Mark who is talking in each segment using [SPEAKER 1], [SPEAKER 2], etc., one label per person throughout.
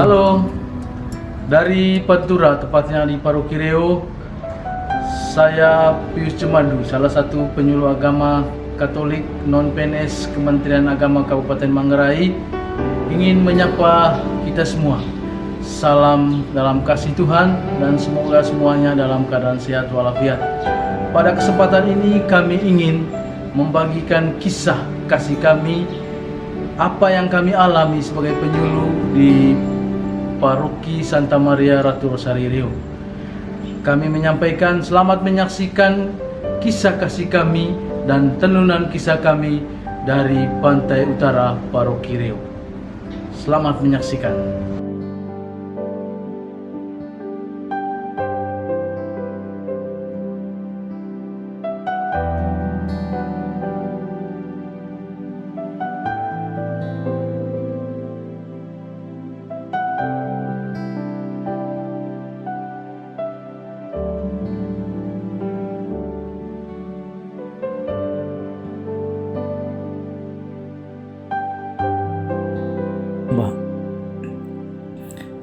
[SPEAKER 1] Halo, dari Pantura, tepatnya di Paroki Riau. Saya Pius Cemandu, salah satu penyuluh agama Katolik non-PNS Kementerian Agama Kabupaten Manggarai, ingin menyapa kita semua. Salam dalam kasih Tuhan dan semoga semuanya dalam keadaan sehat walafiat. Pada kesempatan ini kami ingin membagikan kisah kasih kami, apa yang kami alami sebagai penyuluh di Paroki Santa Maria Ratu Rosari Riau. Kami menyampaikan selamat menyaksikan kisah kasih kami dan tenunan kisah kami dari pantai utara Paroki Riau. Selamat menyaksikan.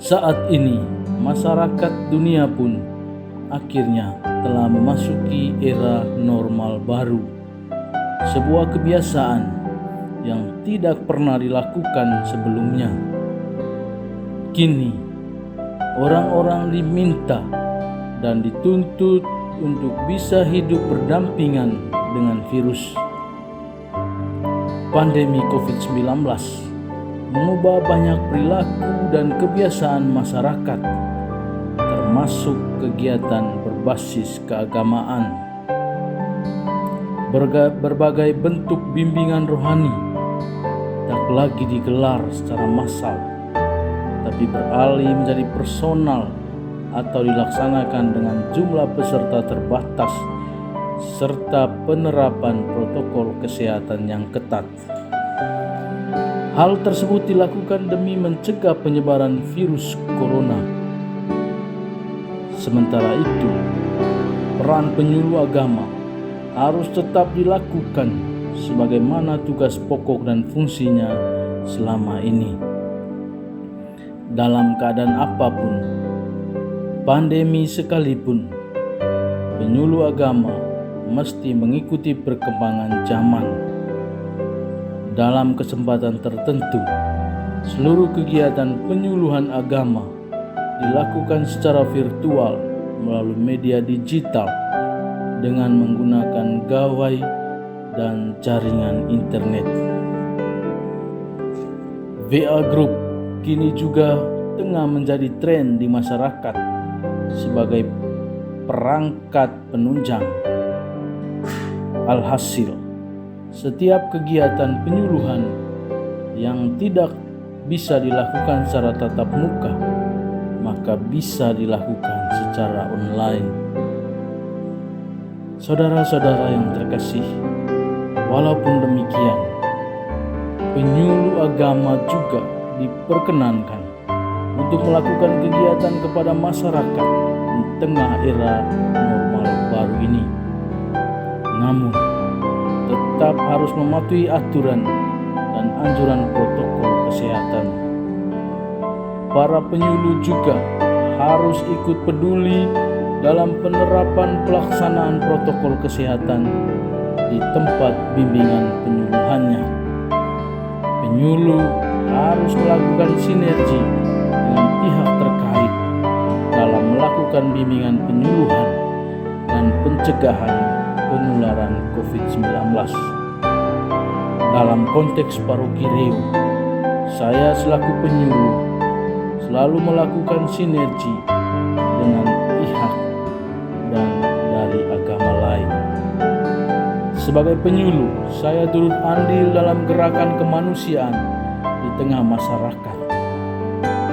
[SPEAKER 1] Saat ini, masyarakat dunia pun akhirnya telah memasuki era normal baru. Sebuah kebiasaan yang tidak pernah dilakukan sebelumnya. Kini, orang-orang diminta dan dituntut untuk bisa hidup berdampingan dengan virus. Pandemi COVID-19 mengubah banyak perilaku dan kebiasaan masyarakat, termasuk kegiatan berbasis keagamaan. Berbagai bentuk bimbingan rohani tak lagi digelar secara massal, tapi beralih menjadi personal atau dilaksanakan dengan jumlah peserta terbatas serta penerapan protokol kesehatan yang ketat. Hal tersebut dilakukan demi mencegah penyebaran virus corona. Sementara itu, peran penyuluh agama harus tetap dilakukan sebagaimana tugas pokok dan fungsinya selama ini. Dalam keadaan apapun, pandemi sekalipun, penyuluh agama mesti mengikuti perkembangan zaman. Dalam kesempatan tertentu, seluruh kegiatan penyuluhan agama dilakukan secara virtual melalui media digital dengan menggunakan gawai dan jaringan internet. WA Group kini juga tengah menjadi tren di masyarakat sebagai perangkat penunjang. Alhasil, setiap kegiatan penyuluhan yang tidak bisa dilakukan secara tatap muka, maka bisa dilakukan secara online. Saudara-saudara yang terkasih, walaupun demikian, penyuluh agama juga diperkenankan untuk melakukan kegiatan kepada masyarakat di tengah era normal baru ini. Namun, tetap harus mematuhi aturan dan anjuran protokol kesehatan. Para penyuluh juga harus ikut peduli dalam penerapan pelaksanaan protokol kesehatan di tempat bimbingan penyuluhannya. Penyuluh harus melakukan sinergi dengan pihak terkait dalam melakukan bimbingan penyuluhan dan pencegahan penularan COVID-19. Dalam konteks Paroki Riau, saya selaku penyuluh selalu melakukan sinergi dengan pihak dan dari agama lain. Sebagai penyuluh, saya turut andil dalam gerakan kemanusiaan di tengah masyarakat.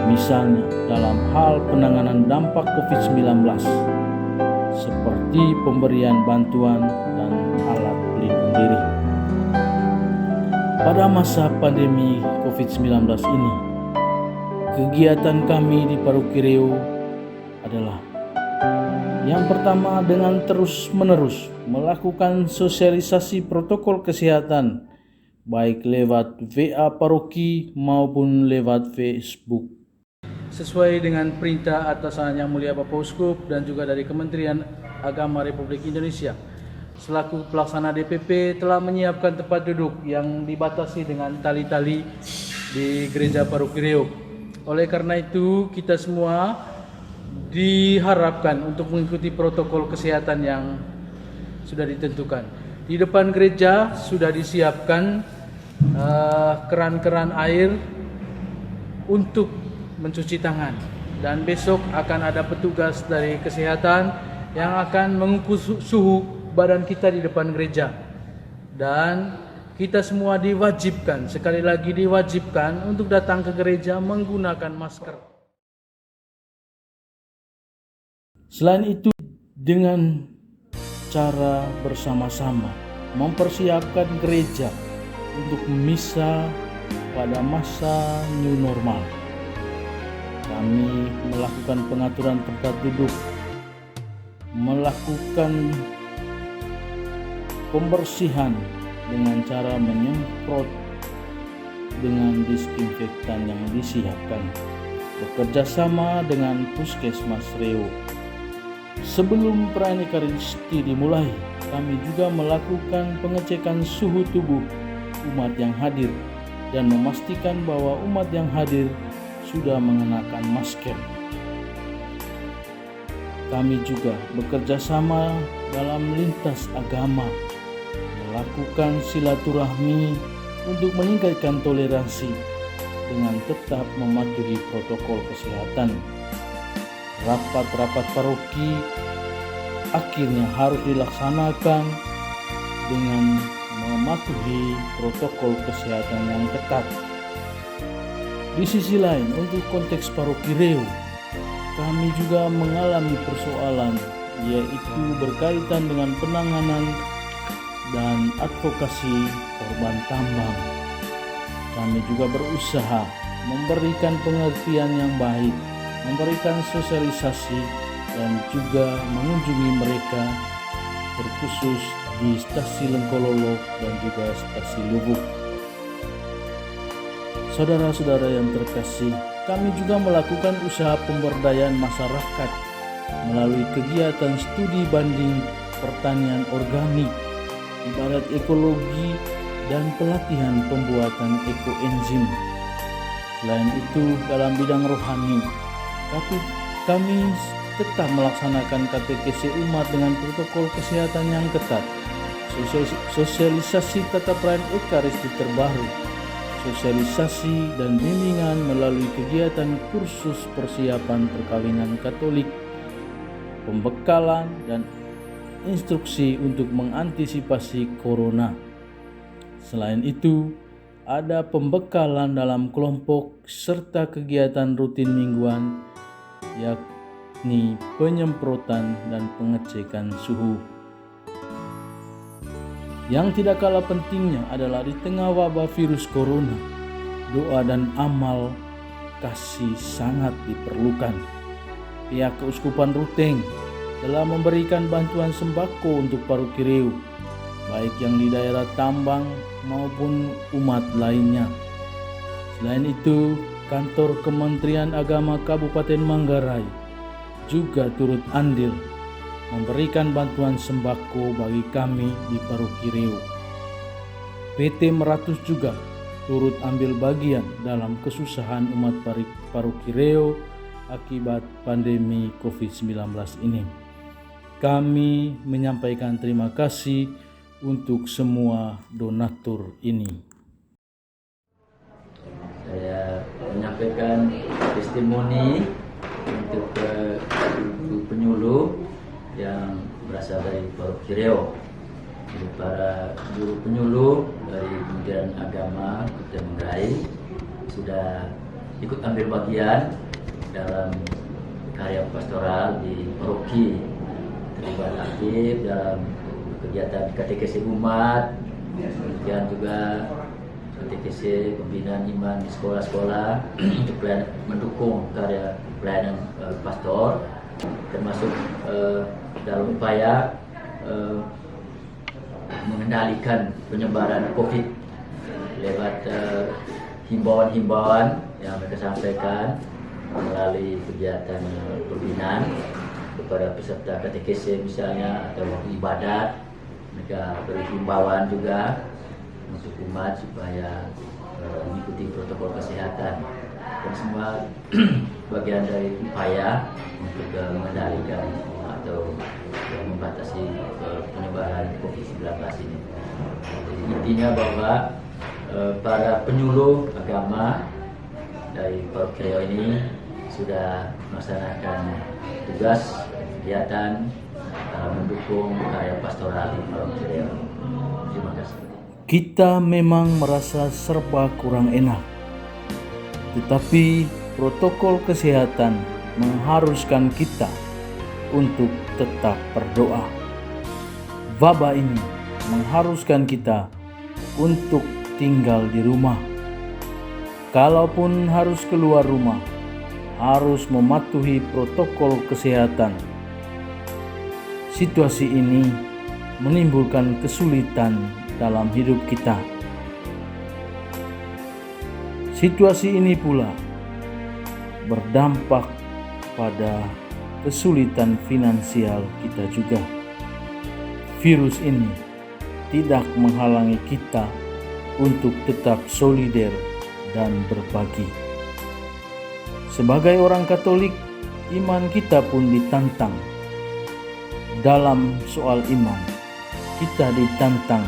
[SPEAKER 1] Misalnya dalam hal penanganan dampak COVID-19, seperti pemberian bantuan dan alat pelindung diri. Pada masa pandemi COVID-19 ini, kegiatan kami di Paroki Riau adalah yang pertama, dengan terus-menerus melakukan sosialisasi protokol kesehatan, baik lewat WA Paroki maupun lewat Facebook. sesuai dengan perintah atasan Yang Mulia Bapak Uskup dan juga dari Kementerian Agama Republik Indonesia. Selaku pelaksana DPP telah menyiapkan tempat duduk yang dibatasi dengan tali-tali di Gereja Paroki Riau. Oleh karena itu, kita semua diharapkan untuk mengikuti protokol kesehatan yang sudah ditentukan. Di depan gereja sudah disiapkan keran-keran air untuk mencuci tangan, dan besok akan ada petugas dari kesehatan yang akan mengukur suhu badan kita di depan gereja. Dan kita semua diwajibkan, sekali lagi diwajibkan untuk datang ke gereja menggunakan masker. Selain itu, dengan cara bersama-sama mempersiapkan gereja untuk misa pada masa new normal, kami melakukan pengaturan tempat duduk, melakukan pembersihan dengan cara menyemprot dengan disinfektan yang disiapkan, bekerja sama dengan Puskesmas Riau. Sebelum perayaan Ekaristi dimulai, kami juga melakukan pengecekan suhu tubuh umat yang hadir dan memastikan bahwa umat yang hadir sudah mengenakan masker. Kami juga bekerja sama dalam lintas agama, melakukan silaturahmi untuk meningkatkan toleransi dengan tetap mematuhi protokol kesehatan. Rapat-rapat paroki akhirnya harus dilaksanakan dengan mematuhi protokol kesehatan yang ketat. Di sisi lain, untuk konteks Paroki Riau, kami juga mengalami persoalan, yaitu berkaitan dengan penanganan dan advokasi korban tambang. Kami juga berusaha memberikan pengertian yang baik, memberikan sosialisasi, dan juga mengunjungi mereka, terkhusus di stasi Lengkololo dan juga stasi Lubuk. Saudara-saudara yang terkasih, kami juga melakukan usaha pemberdayaan masyarakat melalui kegiatan studi banding pertanian organik, ibarat ekologi, dan pelatihan pembuatan ekoenzim. Selain itu, dalam bidang rohani, kami tetap melaksanakan katekesi umat dengan protokol kesehatan yang ketat, sosialisasi tata perayaan Ekaristi terbaru, sosialisasi dan bimbingan melalui kegiatan kursus persiapan perkawinan Katolik, pembekalan dan instruksi untuk mengantisipasi corona. Selain itu, ada pembekalan dalam kelompok serta kegiatan rutin mingguan, yakni penyemprotan dan pengecekan suhu. Yang tidak kalah pentingnya adalah di tengah wabah virus corona, doa dan amal kasih sangat diperlukan. Pihak Keuskupan Ruteng telah memberikan bantuan sembako untuk Paroki Riau, baik yang di daerah tambang maupun umat lainnya. Selain itu, kantor Kementerian Agama Kabupaten Manggarai juga turut andil memberikan bantuan sembako bagi kami di Paroki Riau. PT Meratus juga turut ambil bagian dalam kesusahan umat Paroki Riau akibat pandemi COVID-19 ini. Kami menyampaikan terima kasih untuk semua donatur ini.
[SPEAKER 2] Saya menyampaikan testimoni untuk penyuluh yang berasal dari Paroki Riau. Jadi para guru penyuluh dari Kementerian Agama Kabupaten Manggarai sudah ikut ambil bagian dalam karya pastoral di paroki, terlibat aktif dalam kegiatan katekesi umat, kemudian juga katekesi pembinaan iman di sekolah-sekolah untuk mendukung karya pelayanan pastor, termasuk dalam upaya mengendalikan penyebaran COVID lewat himbauan-himbauan yang mereka sampaikan melalui kegiatan pembinaan kepada peserta katekese misalnya atau waktu ibadat. Mereka beri himbauan juga untuk umat supaya mengikuti protokol kesehatan, dan semua bagian dari upaya untuk mengendalikan atau membatasi penyebaran COVID-19 ini. Jadi intinya bahwa para penyuluh agama dari Paroki Riau ini sudah melaksanakan tugas kegiatan mendukung karya pastoral di Paroki Riau. Terima kasih.
[SPEAKER 1] Kita memang merasa serba kurang enak, tetapi protokol kesehatan mengharuskan kita untuk tetap berdoa. Wabah ini mengharuskan kita untuk tinggal di rumah. Kalaupun harus keluar rumah, harus mematuhi protokol kesehatan. Situasi ini menimbulkan kesulitan dalam hidup kita. Situasi ini pula berdampak pada kesulitan finansial kita juga. Virus ini tidak menghalangi kita untuk tetap solider dan berbagi. Sebagai orang Katolik, iman kita pun ditantang. Dalam soal iman, kita ditantang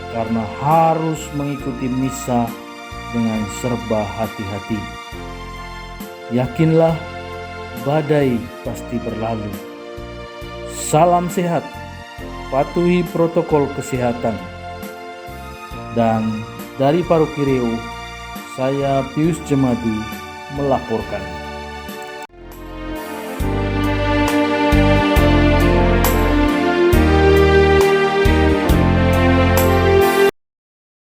[SPEAKER 1] karena harus mengikuti misa dengan serba hati-hati. Yakinlah, badai pasti berlalu. Salam sehat, patuhi protokol kesehatan. Dan dari Paroki Riau, saya Pius Jemadu melaporkan.